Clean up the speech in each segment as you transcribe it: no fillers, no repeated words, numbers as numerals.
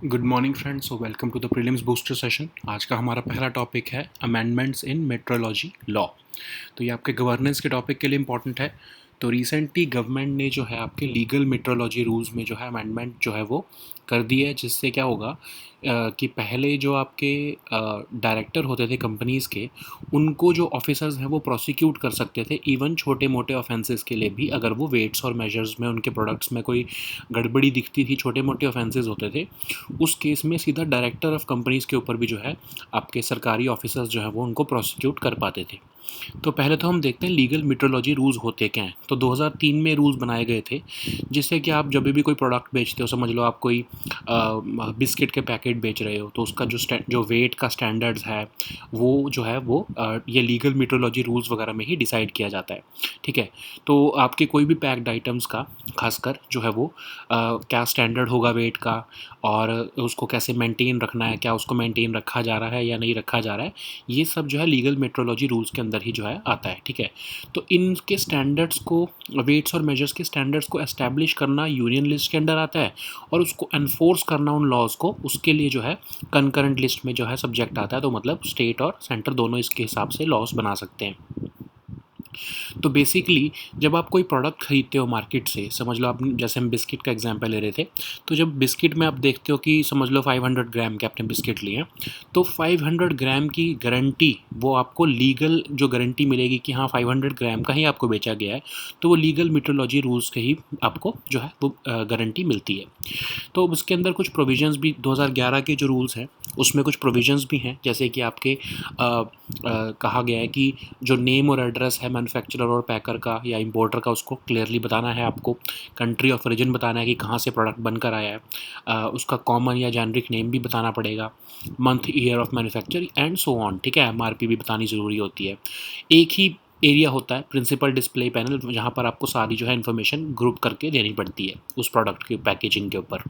Good morning friends, welcome to the prelims booster session. आज का हमारा पहला टॉपिक है अमेंडमेंट्स इन मेट्रोलॉजी लॉ। तो ये आपके गवर्नेंस के टॉपिक के लिए इंपॉर्टेंट है। तो रिसेंटली गवर्नमेंट ने जो है आपके लीगल मेट्रोलॉजी रूल्स में जो है अमेंडमेंट जो है वो कर दी है, जिससे क्या होगा कि पहले जो आपके डायरेक्टर होते थे कंपनीज़ के, उनको जो ऑफिसर्स हैं वो प्रोसिक्यूट कर सकते थे इवन छोटे मोटे ऑफेंसेस के लिए भी। अगर वो वेट्स और मेजर्स में उनके प्रोडक्ट्स में कोई गड़बड़ी दिखती थी, छोटे मोटे ऑफेंसेस होते थे, उस केस में सीधा डायरेक्टर ऑफ कंपनीज़ के ऊपर भी जो है आपके सरकारी ऑफिसर्स जो है वो उनको प्रोसिक्यूट कर पाते थे। तो पहले तो हम देखते हैं लीगल मेट्रोलॉजी रूल्स होते क्या हैं। तो 2003 में रूल्स बनाए गए थे, जिससे कि आप जब भी कोई प्रोडक्ट बेचते हो, समझ लो आप कोई बिस्किट के पैकेट बेच रहे हो, तो उसका जो वेट का स्टैंडर्ड्स है वो जो है वो ये लीगल मेट्रोलॉजी रूल्स वगैरह में ही डिसाइड किया जाता है। ठीक है। तो आपके कोई भी पैक्ड आइटम्स का खासकर जो है वो क्या स्टैंडर्ड होगा वेट का, और उसको कैसे मेंटेन रखना है, क्या उसको मेंटेन रखा जा रहा है या नहीं रखा जा रहा है, ये सब जो है लीगल मेट्रोलॉजी रूल्स के अंदर ही जो है आता है। ठीक है। तो इनके स्टैंडर्ड्स को, वेट्स और मेजर्स के स्टैंडर्ड्स को एस्टैब्लिश करना यूनियन लिस्ट के अंदर आता है, और उसको एनफोर्स करना उन लॉज को, उसके लिए जो है कंकरेंट लिस्ट में जो है सब्जेक्ट आता है। तो मतलब स्टेट और सेंटर दोनों इसके हिसाब से लॉज बना सकते हैं। तो बेसिकली जब आप कोई प्रोडक्ट खरीदते हो मार्केट से, समझ लो आप, जैसे हम बिस्किट का एग्जांपल ले रहे थे, तो जब बिस्किट में आप देखते हो कि समझ लो 500 ग्राम के आपने बिस्किट लिए हैं, तो 500 ग्राम की गारंटी, वो आपको लीगल जो गारंटी मिलेगी कि हाँ 500 ग्राम का ही आपको बेचा गया है, तो वो लीगल मेट्रोलॉजी रूल्स के ही आपको जो है वो गारंटी मिलती है। तो उसके अंदर कुछ प्रोविजंस भी 2011 के जो रूल्स हैं उसमें कुछ प्रोविजंस भी हैं, जैसे कि आपके कहा गया है कि जो नेम और एड्रेस है मैन्युफैक्चरर और पैकर का या इंपोर्टर का, उसको क्लियरली बताना है आपको। कंट्री ऑफ ओरिजिन बताना है कि कहाँ से प्रोडक्ट बनकर आया है, उसका कॉमन या जेनरिक नेम भी बताना पड़ेगा, month year of manufacture and so on. ठीक है। एमआरपी भी बतानी ज़रूरी होती है। एक ही एरिया होता है प्रिंसिपल डिस्प्ले पैनल, जहाँ पर आपको सारी जो है इन्फॉर्मेशन ग्रुप करके देनी पड़ती है उस प्रोडक्ट की पैकेजिंग के ऊपर।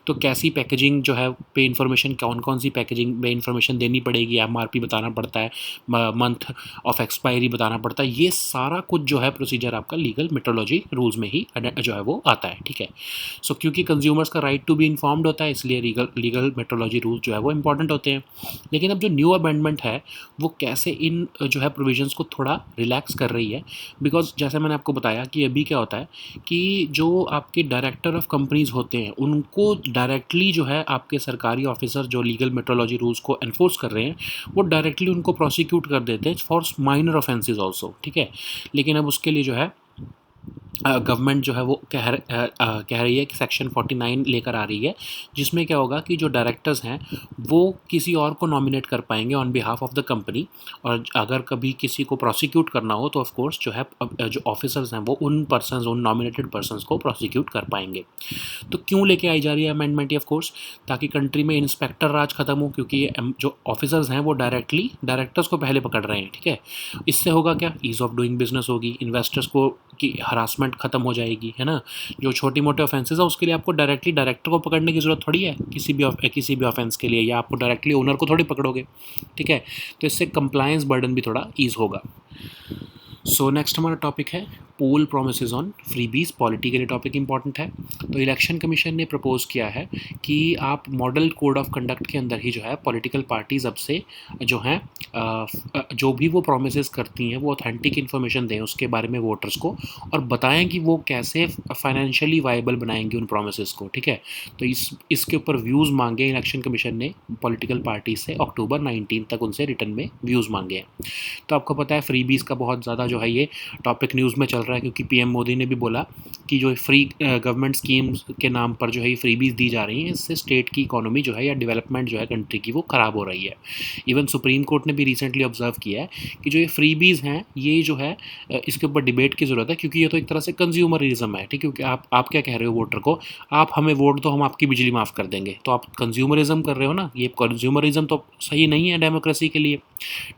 तो कैसी पैकेजिंग जो है पे इन्फॉर्मेशन, कौन कौन सी पैकेजिंग में इन्फॉर्मेशन देनी पड़ेगी, एमआरपी बताना पड़ता है, मंथ ऑफ एक्सपायरी बताना पड़ता है, ये सारा कुछ जो है प्रोसीजर आपका लीगल मेट्रोलॉजी रूल्स में ही जो है वो आता है। ठीक है। सो क्योंकि कंज्यूमर्स का राइट टू बी इन्फॉर्म्ड होता है, इसलिए लीगल मेट्रोलॉजी रूल्स जो है वो इंपॉर्टेंट होते हैं। लेकिन अब जो न्यू अमेंडमेंट है वो कैसे इन जो है प्रोविजंस को थोड़ा रिलैक्स कर रही है, बिकॉज जैसे मैंने आपको बताया कि अभी क्या होता है कि जो आपके डायरेक्टर ऑफ कंपनीज होते हैं उनको डायरेक्टली जो है आपके सरकारी ऑफिसर जो लीगल मेट्रोलॉजी रूल्स को एनफोर्स कर रहे हैं, वो डायरेक्टली उनको प्रोसिक्यूट कर देते हैं फॉर माइनर ऑफेंसेस ऑल्सो। ठीक है। लेकिन अब उसके लिए जो है गवर्नमेंट जो है वो कह रही है कि सेक्शन 49 लेकर आ रही है, जिसमें क्या होगा कि जो डायरेक्टर्स हैं वो किसी और को नॉमिनेट कर पाएंगे on behalf of the company, और अगर कभी किसी को प्रोसिक्यूट करना हो तो ऑफ कोर्स जो है जो ऑफिसर्स हैं वो उन पर्सनस, उन नॉमिनेटेड पर्सनस को प्रोसिक्यूट कर पाएंगे। तो क्यों लेके आई जा रही है अमेंडमेंट, ऑफ कोर्स ताकि कंट्री में इंस्पेक्टर राज खत्म हो, क्योंकि ये जो ऑफिसर्स हैं वो डायरेक्टली डायरेक्टर्स को पहले पकड़ रहे हैं। ठीक है। इससे होगा क्या, ईज़ ऑफ डूइंग बिजनेस होगी, इन्वेस्टर्स को की हरासमेंट खत्म हो जाएगी, है ना। जो छोटी मोटे ऑफेंसेस है उसके लिए आपको डायरेक्टली डायरेक्टर को पकड़ने की ज़रूरत थोड़ी है, किसी भी ऑफेंस के लिए, या आपको डायरेक्टली ओनर को थोड़ी पकड़ोगे। ठीक है। तो इससे कंप्लायंस बर्डन भी थोड़ा ईज होगा। सो नेक्स्ट हमारा टॉपिक है पोल प्रोमिसेस ऑन फ्रीबीज। पॉलिटी के लिए टॉपिक इंपॉर्टेंट है। तो इलेक्शन कमीशन ने प्रपोज किया है कि आप मॉडल कोड ऑफ कंडक्ट के अंदर ही जो है पॉलिटिकल पार्टीज अब से जो हैं जो भी वो प्रोमिसेस करती हैं वो ऑथेंटिक इन्फॉर्मेशन दें उसके बारे में वोटर्स को, और बताएं कि वो कैसे फाइनेंशियली वाइबल बनाएंगे उन प्रोमिसेस को। ठीक है। तो इसके ऊपर व्यूज़ मांगे इलेक्शन कमीशन ने पॉलिटिकल पार्टी से, अक्टूबर 19 तक उनसे रिटर्न में व्यूज़ मांगे हैं। तो आपको पता है फ्रीबीज का बहुत ज़्यादा जो है ये टॉपिक न्यूज़ में चल रहा है, क्योंकि पीएम मोदी ने भी बोला कि जो फ्री गवर्नमेंट स्कीम्स के नाम पर जो है ये फ्रीबीज दी जा रही हैं, इससे स्टेट की इकोनॉमी जो है या डेवलपमेंट जो है कंट्री की वो ख़राब हो रही है। इवन सुप्रीम कोर्ट ने भी रिसेंटली ऑब्जर्व किया है कि जो ये फ्रीबीज हैं ये जो है इसके ऊपर डिबेट की ज़रूरत है, क्योंकि ये तो एक तरह से कंज्यूमरिज्म है। ठीक है। क्योंकि आप क्या कह रहे हो वोटर को, आप हमें वोट दो हम आपकी बिजली माफ़ कर देंगे, तो आप कंज्यूमरिज्म कर रहे हो ना। ये कंज्यूमरिज्म तो सही नहीं है डेमोक्रेसी के लिए।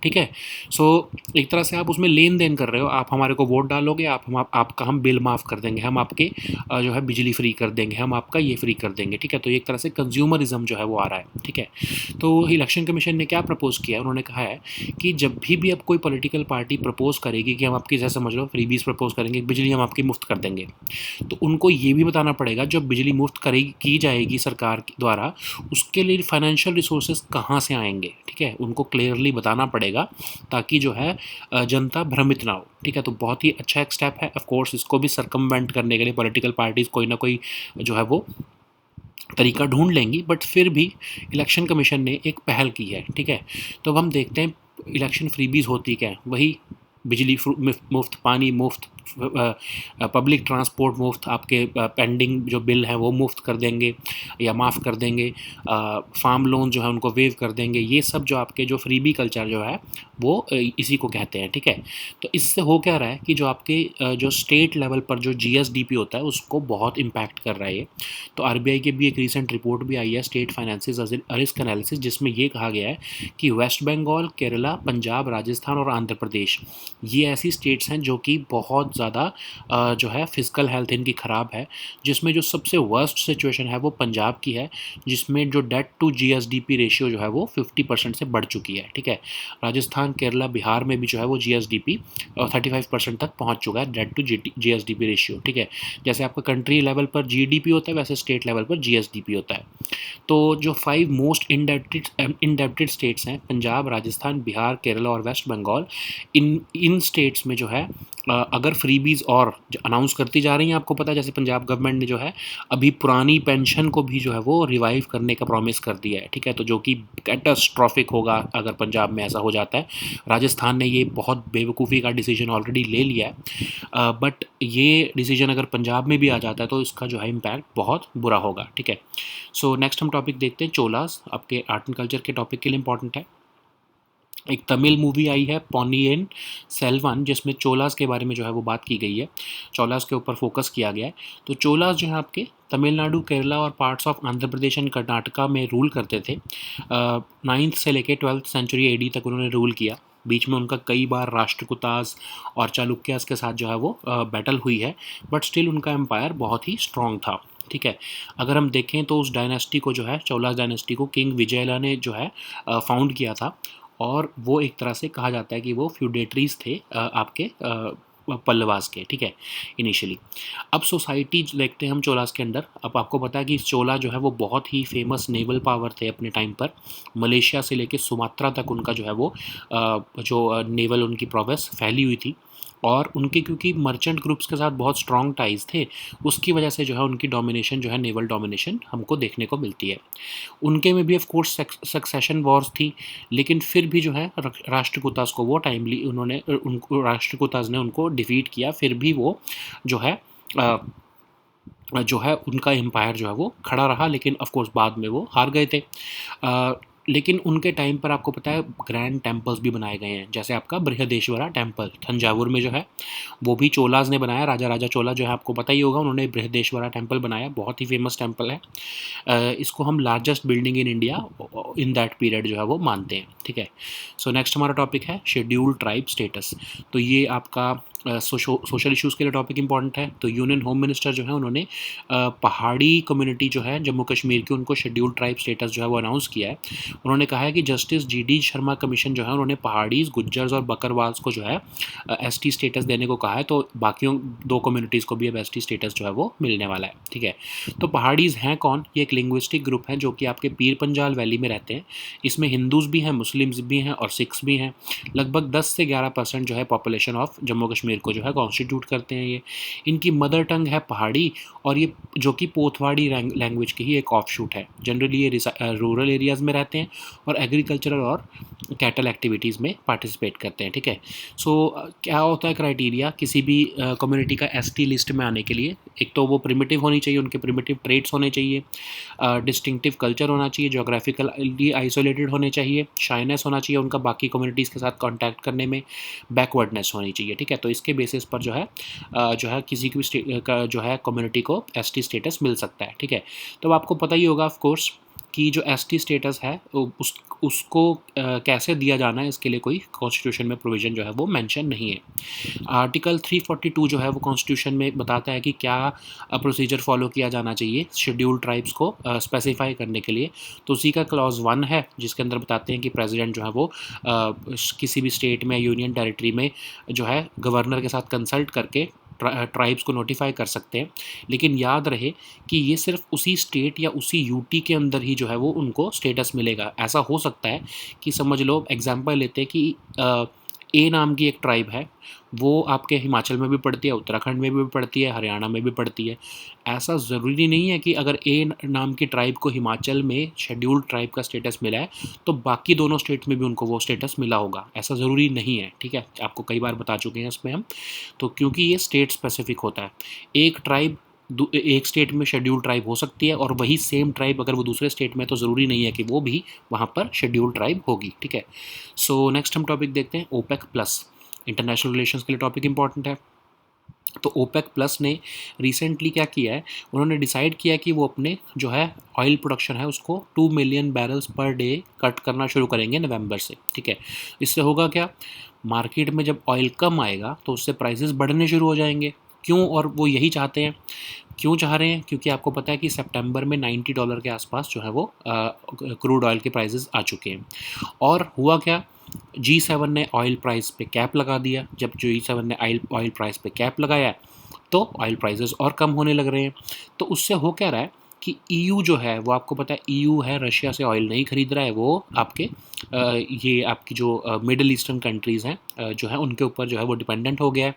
ठीक है। सो एक तरह से आप उसमें लेन देन कर रहे हो, आप हमारे को वोट डालोगे, आप आपका हम बिल माफ़ कर देंगे, हम आपके जो है बिजली फ्री कर देंगे, हम आपका ये फ्री कर देंगे, ठीक है। तो एक तरह से कंज्यूमरिज्म जो है वो आ रहा है, ठीक है। तो इलेक्शन कमीशन ने क्या प्रपोज़ किया है, उन्होंने कहा है कि जब भी अब कोई पॉलिटिकल पार्टी प्रपोज़ करेगी कि हम आपकी, जैसे समझ लो फ्रीबीज़ प्रपोज़ करेंगे, बिजली हम आपकी मुफ्त कर देंगे, तो उनको ये भी बताना पड़ेगा जब बिजली मुफ्त करेगी की जाएगी सरकार द्वारा, उसके लिए फाइनेंशियल रिसोर्सेज कहाँ से आएंगे, ठीक है। उनको क्लियरली बताना पड़ेगा ताकि जो है जनता भ्रमित ना हो, ठीक है। तो बहुत ही अच्छा एक स्टेप है। ऑफ कोर्स इसको भी सरकमवेंट करने के लिए पॉलिटिकल पार्टीज़ कोई ना कोई जो है वो तरीका ढूंढ लेंगी, बट फिर भी इलेक्शन कमीशन ने एक पहल की है, ठीक है। तो अब हम देखते हैं इलेक्शन फ्रीबीज़ होती क्या है, वही बिजली मुफ्त, पानी मुफ्त, पब्लिक ट्रांसपोर्ट मुफ्त, आपके पेंडिंग जो बिल हैं वो मुफ्त कर देंगे या माफ़ कर देंगे, फार्म लोन जो है उनको वेव कर देंगे। ये सब जो आपके जो फ्रीबी कल्चर जो है वो इसी को कहते हैं, ठीक है। तो इससे हो क्या रहा है कि जो आपके जो स्टेट लेवल पर जो जीएसडीपी होता है उसको बहुत इम्पैक्ट कर रहा है ये। तो आरबीआई की भी एक रीसेंट रिपोर्ट भी आई है, स्टेट फाइनेंसिस रिस्क एनालिसिस, जिसमें ये कहा गया है कि वेस्ट बंगाल, केरला, पंजाब, राजस्थान और आंध्र प्रदेश, ये ऐसी स्टेट्स हैं जो कि बहुत ज़्यादा जो है फिजिकल हेल्थ इनकी ख़राब है, जिसमें जो सबसे वर्स्ट सिचुएशन है वो पंजाब की है, जिसमें जो डेट टू जीएसडीपी रेशियो जो है वो 50% से बढ़ चुकी है, ठीक है। राजस्थान, केरला, बिहार में भी जो है वो जीएसडीपी 35% तक पहुंच चुका है, डेट टू जीएसडीपी रेशियो, ठीक है। जैसे आपका कंट्री लेवल पर जीडीपी होता है वैसे स्टेट लेवल पर जीएसडीपी होता है। तो जो 5 मोस्ट इंडेप्टेड स्टेट्स हैं, पंजाब, राजस्थान, बिहार, केरला और वेस्ट बंगाल, इन स्टेट्स में जो है अगर फ्रीबीज़ और अनाउंस करती जा रही हैं, आपको पता है जैसे पंजाब गवर्नमेंट ने जो है अभी पुरानी पेंशन को भी जो है वो रिवाइव करने का प्रॉमिस कर दिया है, ठीक है। तो जो कि कैटास्ट्रॉफिक होगा अगर पंजाब में ऐसा हो जाता है। राजस्थान ने ये बहुत बेवकूफ़ी का डिसीजन ऑलरेडी ले लिया है, बट ये डिसीजन अगर पंजाब में भी आ जाता है तो इसका जो है इम्पैक्ट बहुत बुरा होगा, ठीक है। सो नेक्स्ट हम टॉपिक देखते हैं, चोलास, आपके आर्ट एंड कल्चर के टॉपिक के लिए इंपॉर्टेंट है। एक तमिल मूवी आई है पोन्नियिन सेल्वन, जिसमें चोलास के बारे में जो है वो बात की गई है, चोलास के ऊपर फोकस किया गया है। तो चोलास जो है आपके तमिलनाडु, केरला और parts of Andhra Pradesh and Karnataka में रूल करते थे। 9th से लेके 12th सेंचुरी एडी तक उन्होंने रूल किया। बीच में उनका कई बार राष्ट्रकूटास और चालुक्यास के साथ जो है वो बैटल हुई है, बट स्टिल उनका एम्पायर बहुत ही स्ट्रॉन्ग था, ठीक है। अगर हम देखें तो उस डायनेस्टी को जो है, चोलास डायनेस्टी को किंग विजयला ने जो है फाउंड किया था, और वो एक तरह से कहा जाता है कि वो फ्यूडेटरीज थे आपके पल्लवास के, ठीक है, इनिशियली। अब सोसाइटी देखते हैं हम चोलास के अंदर। अब आपको पता है कि चोला जो है वो बहुत ही फेमस नेवल पावर थे अपने टाइम पर। मलेशिया से लेके सुमात्रा तक उनका जो है वो जो नेवल उनकी प्रोवेस फैली हुई थी, और उनके क्योंकि मर्चेंट ग्रुप्स के साथ बहुत स्ट्रॉन्ग टाइज थे, उसकी वजह से जो है उनकी डोमिनेशन जो है नेवल डोमिनेशन हमको देखने को मिलती है। उनके में भी ऑफ कोर्स सक्सेशन वॉर्स थी, लेकिन फिर भी जो है राष्ट्रकूटास को वो टाइमली उन्होंने उनको राष्ट्रकूटास ने उनको डिफीट किया, फिर भी वो जो है उनका एम्पायर जो है वो खड़ा रहा, लेकिन ऑफ कोर्स बाद में वो हार गए थे। लेकिन उनके टाइम पर आपको पता है ग्रैंड टेम्पल्स भी बनाए गए हैं, जैसे आपका बृहदेश्वरा टेम्पल थंजावुर में जो है वो भी चोलास ने बनाया। राजा चोला जो है आपको पता ही होगा, उन्होंने बृहदेश्वरा टेम्पल बनाया, बहुत ही फेमस टेम्पल है। इसको हम largest building in India in that period जो है वो मानते हैं, ठीक है। सो नेक्स्ट हमारा टॉपिक है शेड्यूल्ड ट्राइब स्टेटस। तो ये आपका सोशल इश्यूज़ के लिए टॉपिक इंपॉर्टेंट है। तो यूनियन होम मिनिस्टर जो है उन्होंने पहाड़ी कम्युनिटी जो है जम्मू कश्मीर की, उनको शेड्यूल्ड ट्राइब स्टेटस जो है वो अनाउंस किया है। उन्होंने कहा है कि जस्टिस जीडी शर्मा कमीशन जो है उन्होंने पहाड़ीज, गुज्जर्स और बकरवाल्स को जो है एसटी स्टेटस देने को कहा है, तो बाकियों 2 कम्युनिटीज़ को भी अब एसटी स्टेटस जो है वो मिलने वाला है, ठीक है। तो पहाड़ीज़ हैं कौन? ये एक लिंग्विस्टिक ग्रुप है जो कि आपके पीर पंजाल वैली में रहते हैं। इसमें हिंदूज़ भी हैं, मुस्लिम्स भी हैं और सिख्स भी हैं। लगभग 10 से 11% जो है पॉपुलेशन ऑफ जम्मू कश्मीर को जो है कॉन्स्टिट्यूट करते हैं ये। इनकी मदर टंग है पहाड़ी, और ये जो कि पोथवाड़ी लैंग्वेज की ही एक ऑफशूट है। जनरली ये रूरल एरियाज़ में रहते हैं और एग्रीकल्चरल और कैटल एक्टिविटीज़ में पार्टिसिपेट करते हैं, ठीक है। सो क्या होता है क्राइटेरिया किसी भी कम्युनिटी का एसटी लिस्ट में आने के लिए? एक तो वो प्रिमिटिव होनी चाहिए, उनके प्रिमिटिव ट्रेड्स होने चाहिए, डिस्टिंक्टिव कल्चर होना चाहिए, जोग्राफिकली आइसोलेटेड होने चाहिए, शाइनेस होना चाहिए उनका बाकी कम्युनिटीज़ के साथ कॉन्टैक्ट करने में, बैकवर्डनेस होनी चाहिए, ठीक है। तो इसके बेसिस पर जो है किसी की जो है कम्युनिटी को एसटी स्टेटस मिल सकता है, ठीक है। तो आपको पता ही होगा ऑफ कोर्स कि जो एसटी स्टेटस है उसको कैसे दिया जाना है, इसके लिए कोई कॉन्स्टिट्यूशन में प्रोविज़न जो है वो मेंशन नहीं है। आर्टिकल 342 जो है वो कॉन्स्टिट्यूशन में बताता है कि क्या प्रोसीजर फॉलो किया जाना चाहिए शेड्यूल ट्राइब्स को स्पेसिफाई करने के लिए। तो उसी का क्लॉज 1 है जिसके अंदर बताते हैं कि प्रेसिडेंट जो है वो किसी भी स्टेट में, यूनियन टेरिटरी में जो है गवर्नर के साथ कंसल्ट करके ट्राइब्स को नोटिफाई कर सकते हैं। लेकिन याद रहे कि ये सिर्फ उसी स्टेट या उसी यूटी के अंदर ही जो है वो उनको स्टेटस मिलेगा। ऐसा हो सकता है कि समझ लो, एग्जांपल लेते हैं कि ए नाम की एक ट्राइब है, वो आपके हिमाचल में भी पड़ती है, उत्तराखंड में भी पड़ती है, हरियाणा में भी पड़ती है। ऐसा ज़रूरी नहीं है कि अगर ए नाम की ट्राइब को हिमाचल में शेड्यूल्ड ट्राइब का स्टेटस मिला है तो बाकी दोनों स्टेट में भी उनको वो स्टेटस मिला होगा। ऐसा ज़रूरी नहीं है, ठीक है, आपको कई बार बता चुके हैं इसमें हम। तो क्योंकि ये स्टेट स्पेसिफिक होता है, एक ट्राइब एक स्टेट में शेड्यूल ट्राइब हो सकती है और वही सेम ट्राइब अगर वो दूसरे स्टेट में, तो ज़रूरी नहीं है कि वो भी वहाँ पर शेड्यूल ट्राइब होगी, ठीक है। सो नेक्स्ट हम टॉपिक देखते हैं, ओपेक प्लस। इंटरनेशनल रिलेशंस के लिए टॉपिक इंपॉर्टेंट है। तो ओपेक प्लस ने रिसेंटली क्या किया है, उन्होंने डिसाइड किया कि वो अपने जो है ऑयल प्रोडक्शन है उसको 2 million barrels per day cut करना शुरू करेंगे नवंबर से, ठीक है। इससे होगा क्या, मार्केट में जब ऑयल कम आएगा तो उससे प्राइसेस बढ़ने शुरू हो जाएंगे। क्यों? और वो यही चाहते हैं। क्यों चाह रहे हैं? क्योंकि आपको पता है कि सितंबर में $90 के आसपास जो है वो क्रूड ऑयल के प्राइसेस आ चुके हैं। और हुआ क्या, G7 ने ऑयल प्राइस पे कैप लगा दिया। जब G7 ने ऑयल प्राइस पे कैप लगाया तो ऑयल प्राइसेस और कम होने लग रहे हैं। तो उससे हो क्या रहा है कि ईयू जो है वो, आपको पता है ईयू है, रशिया से ऑयल नहीं खरीद रहा है, वो आपके ये आपकी जो मिडल ईस्टर्न कंट्रीज़ हैं जो है उनके ऊपर जो है वो डिपेंडेंट हो गया है।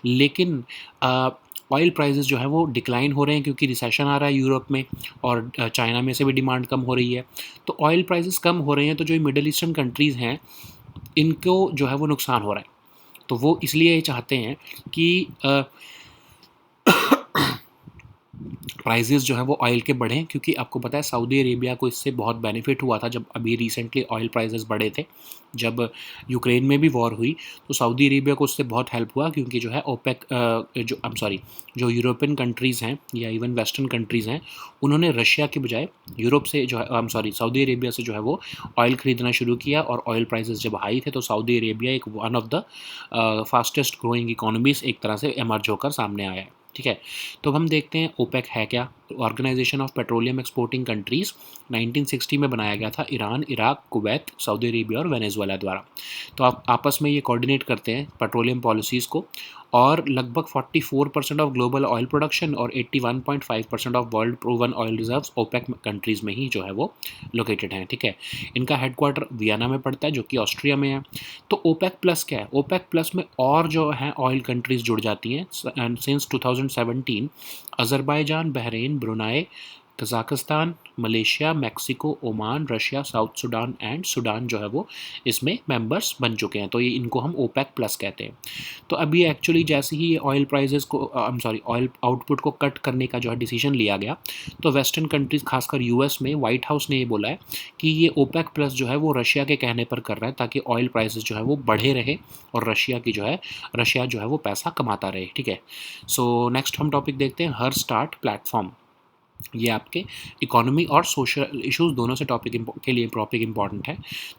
लेकिन ऑयल प्राइसेस जो है वो डिक्लाइन हो रहे हैं क्योंकि रिसेशन आ रहा है यूरोप में और चाइना में से भी डिमांड कम हो रही है। तो ऑयल प्राइसेस कम हो रहे हैं तो जो ये मिडल ईस्टर्न कंट्रीज़ हैं इनको जो है वो नुकसान हो रहा है। तो वो इसलिए ये चाहते हैं कि प्राइसेस जो है वो ऑयल के बढ़ें, क्योंकि आपको पता है सऊदी अरेबिया को इससे बहुत बेनिफिट हुआ था जब अभी रिसेंटली ऑयल प्राइसेस बढ़े थे। जब यूक्रेन में भी वॉर हुई तो सऊदी अरेबिया को उससे बहुत हेल्प हुआ, क्योंकि जो है ओपेक जो यूरोपियन कंट्रीज़ हैं या इवन वेस्टर्न कंट्रीज़ हैं, उन्होंने रशिया के बजाय यूरोप से जो है सऊदी अरेबिया से जो है वो ऑयल ख़रीदना शुरू किया। और ऑयल प्राइसेस जब हाई थे तो सऊदी अरेबिया एक one of the fastest growing economies एक तरह से एमर्ज होकर सामने आया है, ठीक है। तो हम देखते हैं ओपेक है क्या। Organisation of petroleum exporting countries 1960 में बनाया गया था Iran, Iraq, Kuwait, Saudi Arabia और वेनेजुएला द्वारा। तो आप आपस में ये कोऑर्डिनेट करते हैं पेट्रोलियम पॉलिसीज़ को, और लगभग 44% ऑफ ग्लोबल ऑयल प्रोडक्शन और 81.5% of world proven oil reserves OPEC countries में ही जो है वो लोकेटेड हैं, ठीक है। इनका हेडक्वार्टर वियना में पड़ता है जो कि ऑस्ट्रिया में है। तो ओपेक प्लस क्या है, ओपेक प्लस में और जो है ऑयल कंट्रीज़ जुड़ जाती हैं। And since 2017 Azerbaijan, Bahrain, Brunei, Kazakhstan, Malaysia, Mexico, Oman, Russia, south Sudan and Sudan जो है वो इसमें मेंबर्स बन चुके हैं। तो ये इनको हम ओपेक प्लस कहते हैं। तो अभी एक्चुअली जैसे ही ऑयल प्राइसेस को ऑयल आउटपुट को कट करने का जो है डिसीजन लिया गया, तो वेस्टर्न कंट्रीज़ खासकर यूएस में व्हाइट हाउस ने ये बोला है कि ये ओपेक प्लस जो है वो रशिया के कहने पर कर रहा है ताकि ऑयल प्राइसेस जो है वो बढ़े रहे और रशिया जो है वो पैसा कमाता रहे, ठीक है। सो नेक्स्ट हम टॉपिक देखते हैं, हर स्टार्ट प्लेटफॉर्म। ये आपके इकोनॉमी और सोशल इश्यूज़ दोनों से के लिए टॉपिक इंपॉर्टेंट है।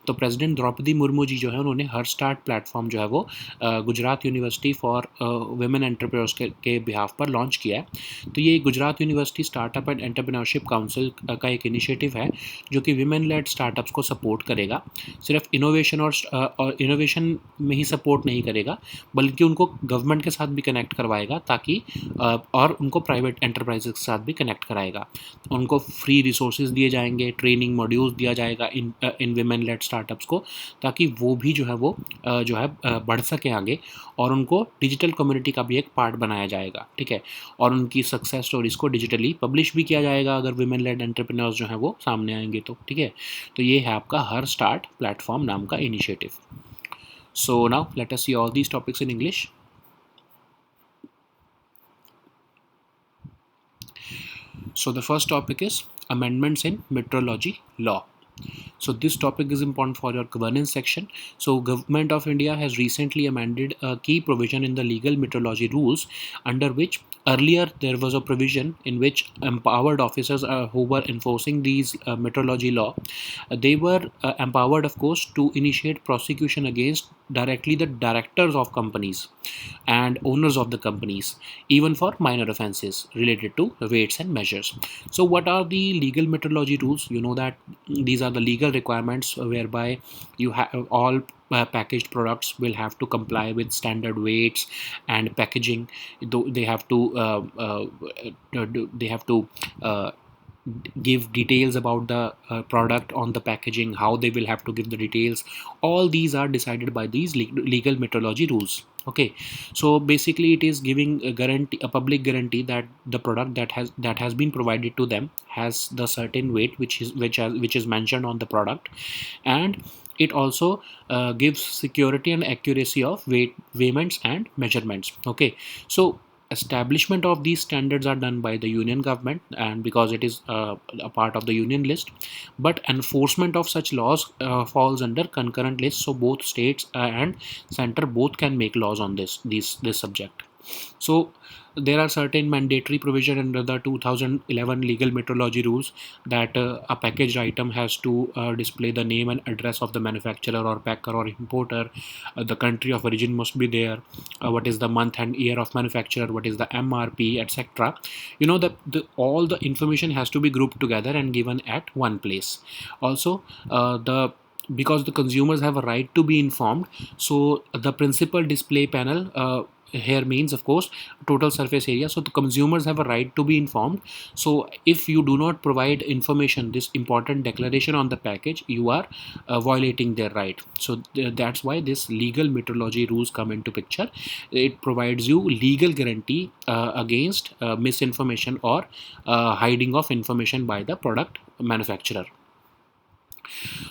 तो प्रेसिडेंट द्रौपदी मुर्मू जी जो है उन्होंने हर स्टार्ट प्लेटफॉर्म जो है वो Gujarat university for women entrepreneurs के बिहाफ पर लॉन्च किया है। तो ये Gujarat university startup and entrepreneurship council का एक इनिशिएटिव है जो कि वीमेन लेड स्टार्टअप्स को सपोर्ट करेगा। सिर्फ इनोवेशन और इनोवेशन में ही सपोर्ट नहीं करेगा, बल्कि उनको गवर्नमेंट के साथ भी कनेक्ट करवाएगा ताकि और उनको प्राइवेट एंटरप्राइजेस के साथ भी कनेक्ट कराएगा। उनको फ्री रिसोर्सेज दिए जाएंगे, ट्रेनिंग मॉड्यूल्स दिया जाएगा इन विमेन लेड स्टार्टअप्स को, ताकि वो भी जो है वो बढ़ सके आगे, और उनको डिजिटल कम्युनिटी का भी एक पार्ट बनाया जाएगा, ठीक है। और उनकी सक्सेस स्टोरीज को डिजिटली पब्लिश भी किया जाएगा अगर विमेन लेड एंटरप्रेन्योर्स जो है वो सामने आएंगे तो, ठीक है। तो ये है आपका हर स्टार्ट प्लेटफॉर्म नाम का initiative. So now let us see all these topics in English. So the first topic is amendments in metrology law. So this topic is important for your governance section. So Government of India has recently amended a key provision in the legal metrology rules, under which earlier there was a provision in which empowered officers who were enforcing these metrology law, they were empowered, of course, to initiate prosecution against directly the directors of companies and owners of the companies, even for minor offenses related to weights and measures. So what are the legal metrology rules? You know that these are the legal requirements whereby you have all packaged products will have to comply with standard weights and packaging. Though they have to they have to uh, give details about the product on the packaging, how they will have to give the details. All these are decided by these legal metrology rules. Okay, so basically it is giving a guarantee, a public guarantee, that the product that has been provided to them has the certain weight which is mentioned on the product, and it also gives security and accuracy of weighments and measurements. Okay, so establishment of these standards are done by the union government, and because it is a part of the union list, but enforcement of such laws falls under concurrent list, so both states and center both can make laws on this subject. So there are certain mandatory provision under the 2011 legal metrology rules, that a packaged item has to display the name and address of the manufacturer or packer or importer. The country of origin must be there. What is the month and year of manufacturer? What is the MRP, etc. You know, all the information has to be grouped together and given at one place. Also, the because the consumers have a right to be informed, so the principal display panel here means, of course, total surface area. So the consumers have a right to be informed. So if you do not provide information, this important declaration on the package, you are violating their right. So that's why this legal metrology rules come into picture. It provides you legal guarantee against misinformation or hiding of information by the product manufacturer.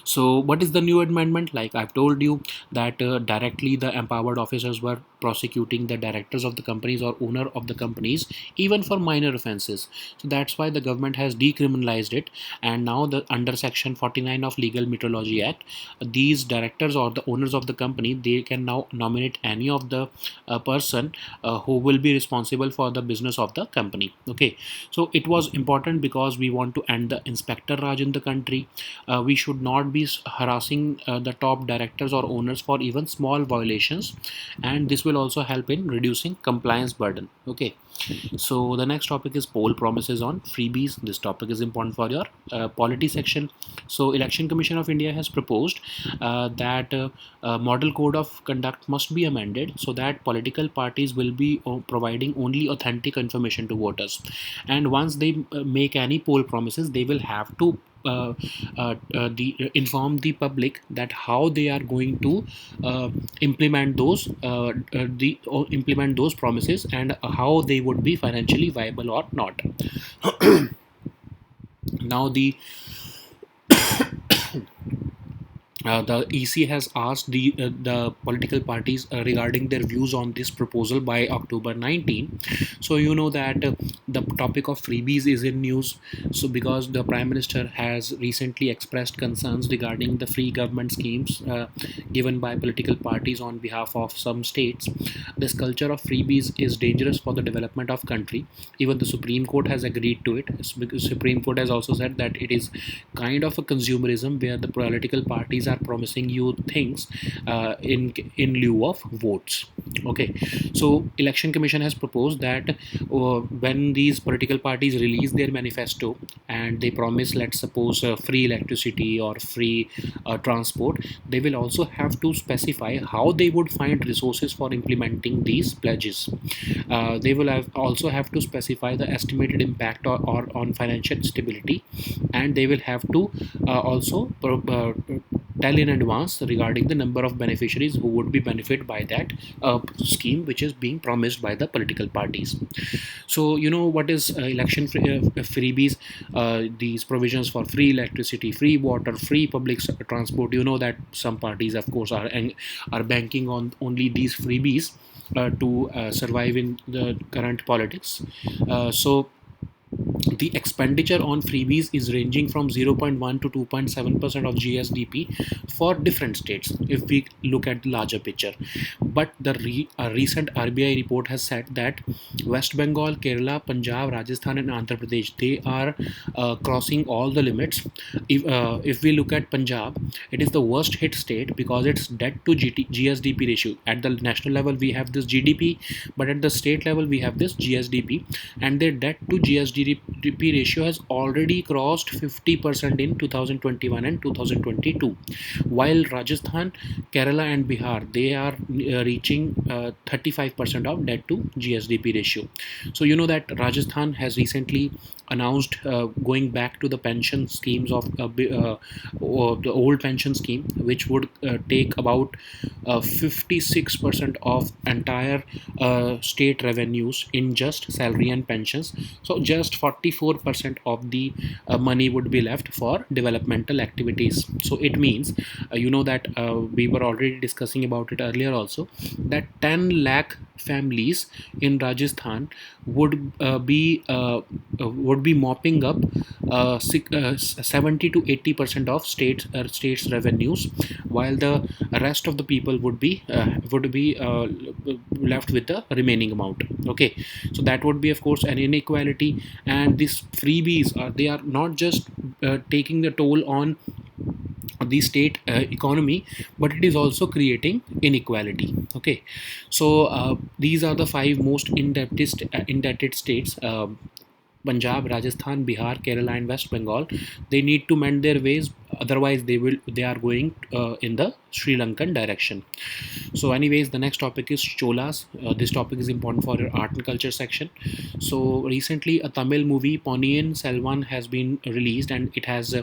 So, what is the new amendment? Like I've told you, that directly the empowered officers were prosecuting the directors of the companies or owner of the companies, even for minor offenses. So that's why the government has decriminalized it, and now the under Section 49 of Legal Metrology Act, these directors or the owners of the company, they can now nominate any of the person who will be responsible for the business of the company. Okay, so it was important because we want to end the inspector raj in the country. We should not be harassing the top directors or owners for even small violations, and this will also help in reducing compliance burden. Okay, so the next topic is poll promises on freebies. This topic is important for your polity section. So Election Commission of India has proposed that model code of conduct must be amended so that political parties will be providing only authentic information to voters, and once they make any poll promises, they will have to inform the public that how they are going to implement those promises, and how they would be financially viable or not. Now the EC has asked the political parties regarding their views on this proposal by October 19. So you know that the topic of freebies is in news. So because the Prime Minister has recently expressed concerns regarding the free government schemes given by political parties on behalf of some states, this culture of freebies is dangerous for the development of country. Even the Supreme Court has agreed to it. Because Supreme Court has also said that it is kind of a consumerism where the political parties are promising you things in lieu of votes. Okay, so Election Commission has proposed that when these political parties release their manifesto and they promise, let's suppose, free electricity or free transport, they will also have to specify how they would find resources for implementing these pledges. They will also have to specify the estimated impact or on financial stability, and they will have to also tell in advance regarding the number of beneficiaries who would be benefit by that scheme which is being promised by the political parties. So you know what is freebies, these provisions for free electricity, free water, free public transport. You know that some parties, of course, are banking on only these freebies to survive in the current politics. So the expenditure on freebies is ranging from 0.1 to 2.7% of GSDP for different states if we look at the larger picture. But a recent RBI report has said that West Bengal, Kerala, Punjab, Rajasthan, and Andhra Pradesh, they are crossing all the limits. If we look at Punjab, it is the worst hit state because its debt to GSDP ratio. At the national level, we have this GDP, but at the state level, we have this GSDP, and their debt to GSDP ratio has already crossed 50% in 2021 and 2022, while Rajasthan, Kerala, and Bihar, they are reaching 35% of debt to GSDP ratio. So you know that Rajasthan has recently announced going back to the pension schemes of the old pension scheme, which would take about 56% of entire state revenues in just salary and pensions. So just 44% of the money would be left for developmental activities. So it means you know that we were already discussing about it earlier also, that 10 lakh families in Rajasthan would be mopping up 70 to 80% of states revenues, while the rest of the people would be left with the remaining amount. Okay, so that would be of course an inequality, and these freebies they are not just taking the toll on the state economy, but it is also creating inequality. Okay, so these are the five most indebted states: Punjab, Rajasthan, Bihar, Kerala, and West Bengal. They need to mend their ways, otherwise they are going in the Sri Lankan direction. So anyways, the next topic is Cholas. This topic is important for your art and culture section. So recently a Tamil movie, Ponniyin Selvan, has been released, and it has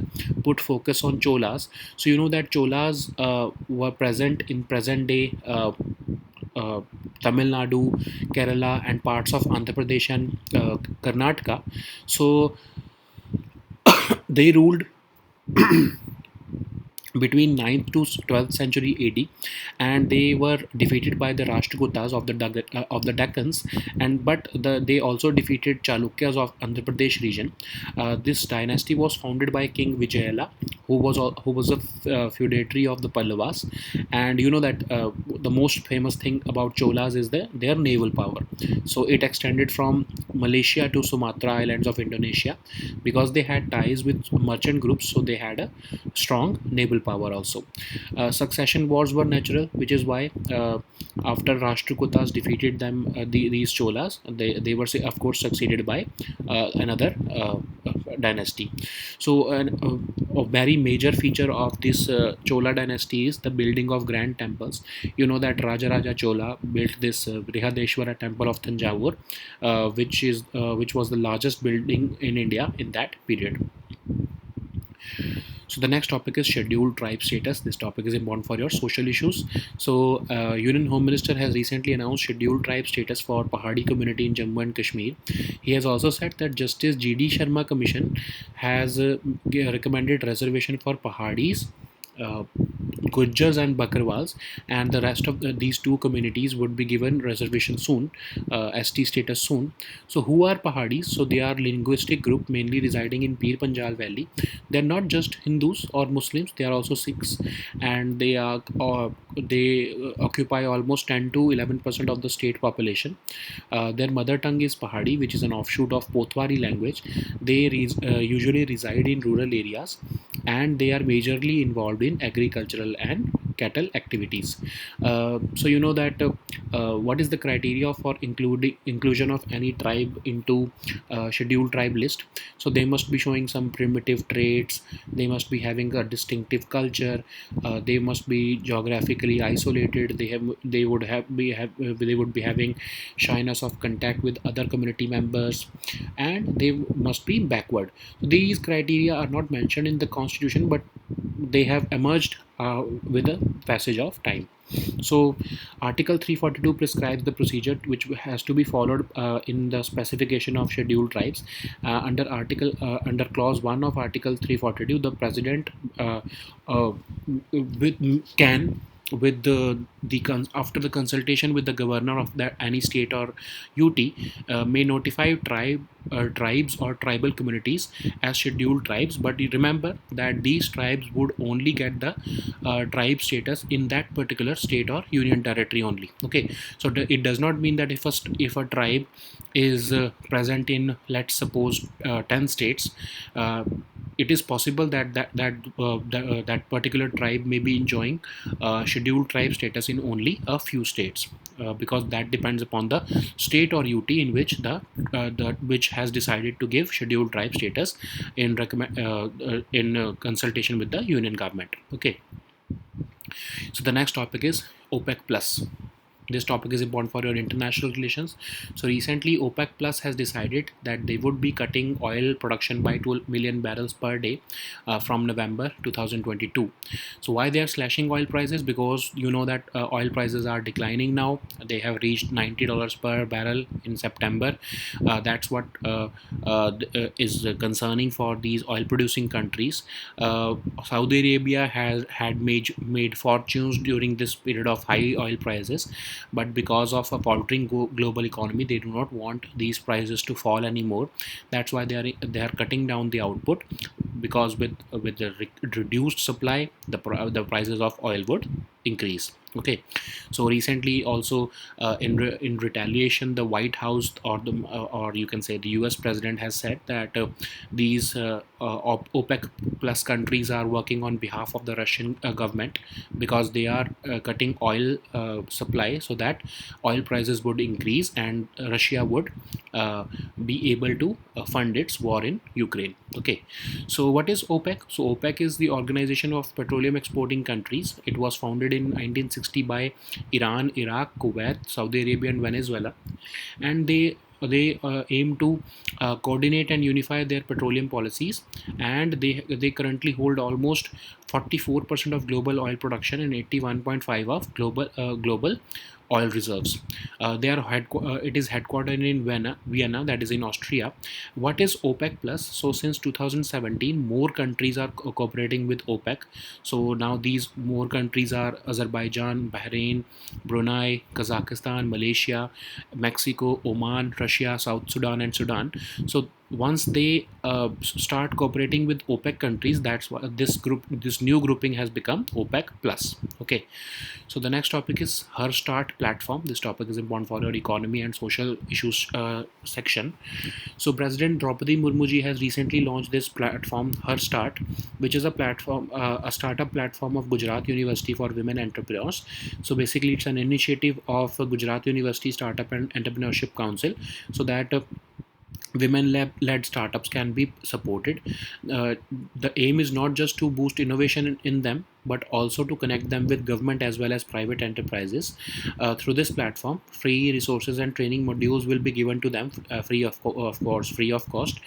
put focus on Cholas. So you know that Cholas were present in present day uh, Tamil Nadu, Kerala, and parts of Andhra Pradesh and Karnataka. So they ruled between 9th to 12th century AD, and they were defeated by the Rashtrakutas of the Deccans, and they also defeated Chalukyas of Andhra Pradesh region. This dynasty was founded by King Vijayala, who was a feudatory of the Pallavas, and you know that the most famous thing about Cholas is their naval power. So it extended from Malaysia to Sumatra Islands of Indonesia because they had ties with merchant groups, so they had a strong naval power also. Succession wars were natural, which is why after Rashtrakutas defeated them, these Cholas, they were of course succeeded by another dynasty. So a very major feature of this Chola dynasty is the building of grand temples. You know that Rajaraja Chola built this Brihadeshwara temple of Tanjavur, which was the largest building in India in that period. So the next topic is scheduled tribe status. This topic is important for your social issues. So Union Home Minister has recently announced scheduled tribe status for Pahadi community in Jammu and Kashmir. He has also said that Justice GD Sharma Commission has recommended reservation for Pahadis, uh, Gujjars and Bakarwals, and the rest of these two communities would be given reservation soon, ST status soon. So who are Pahadis? So they are linguistic group mainly residing in Pir Panjal Valley. They are not just Hindus or Muslims; they are also Sikhs, and they occupy almost 10 to 11% of the state population. Their mother tongue is Pahadi, which is an offshoot of Potwari language. They usually reside in rural areas, and they are majorly involved in agricultural and cattle activities. So you know that what is the criteria for inclusion of any tribe into scheduled tribe list? So they must be showing some primitive traits, they must be having a distinctive culture, they must be geographically isolated, they would be having shyness of contact with other community members, and they must be backward. These criteria are not mentioned in the constitution, but they have emerged with the passage of time. So Article 342 prescribes the procedure which has to be followed in the specification of scheduled tribes. Under clause 1 of Article 342, the president can with after the consultation with the governor of that any state or UT, may notify tribes or tribal communities as scheduled tribes. But you remember that these tribes would only get the tribe status in that particular state or union territory only. Okay, so it does not mean that if a tribe is present in, let's suppose, 10 states, uh, it is possible that that particular tribe may be enjoying scheduled tribe status in only a few states, because that depends upon the state or UT in which the which has decided to give scheduled tribe status in consultation with the union government. Okay, so the next topic is OPEC plus. This topic is important for your international relations. So recently, OPEC Plus has decided that they would be cutting oil production by 12 million barrels per day from November 2022. So why they are slashing oil prices? Because you know that oil prices are declining now. They have reached $90 per barrel in September. That's what is concerning for these oil-producing countries. Saudi Arabia has had made fortunes during this period of high oil prices, but because of a faltering global economy, they do not want these prices to fall anymore. That's why they are cutting down the output, because with the reduced supply, the prices of oil would increase. Okay, so recently also, in retaliation, the White House, or you can say the US president, has said that these OPEC plus countries are working on behalf of the Russian government, because they are cutting oil supply so that oil prices would increase and Russia would be able to fund its war in Ukraine. Okay, so what is OPEC? So OPEC is the Organization of Petroleum Exporting Countries. It was founded in 1960 by Iran, Iraq, Kuwait, Saudi Arabia, and Venezuela, and they aim to coordinate and unify their petroleum policies, and they currently hold almost 44% of global oil production and 81.5 of global oil reserves. It is headquartered in Vienna, that is in Austria. What is OPEC plus? So since 2017, more countries are cooperating with OPEC. So now these more countries are Azerbaijan, Bahrain, Brunei, Kazakhstan, Malaysia, Mexico, Oman, Russia, South Sudan, and Sudan. So once they start cooperating with OPEC countries, that's why this new grouping has become OPEC plus. Okay, so the next topic is Her Start platform. This topic is important for your economy and social issues section. So President Draupadi Murmu has recently launched this platform, Her Start, which is a startup platform of Gujarat University for women entrepreneurs. So basically, it's an initiative of Gujarat University Startup and Entrepreneurship Council, so that women-led startups can be supported. The aim is not just to boost innovation in them, but also to connect them with government as well as private enterprises. Through this platform, free resources and training modules will be given to them, free of cost.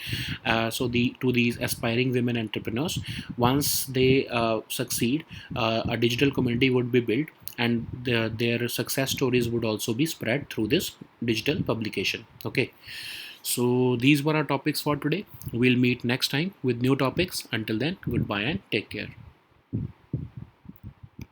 To these aspiring women entrepreneurs, once they succeed, a digital community would be built, and their success stories would also be spread through this digital publication. Okay, so these were our topics for today. We'll meet next time with new topics. Until then, goodbye and take care.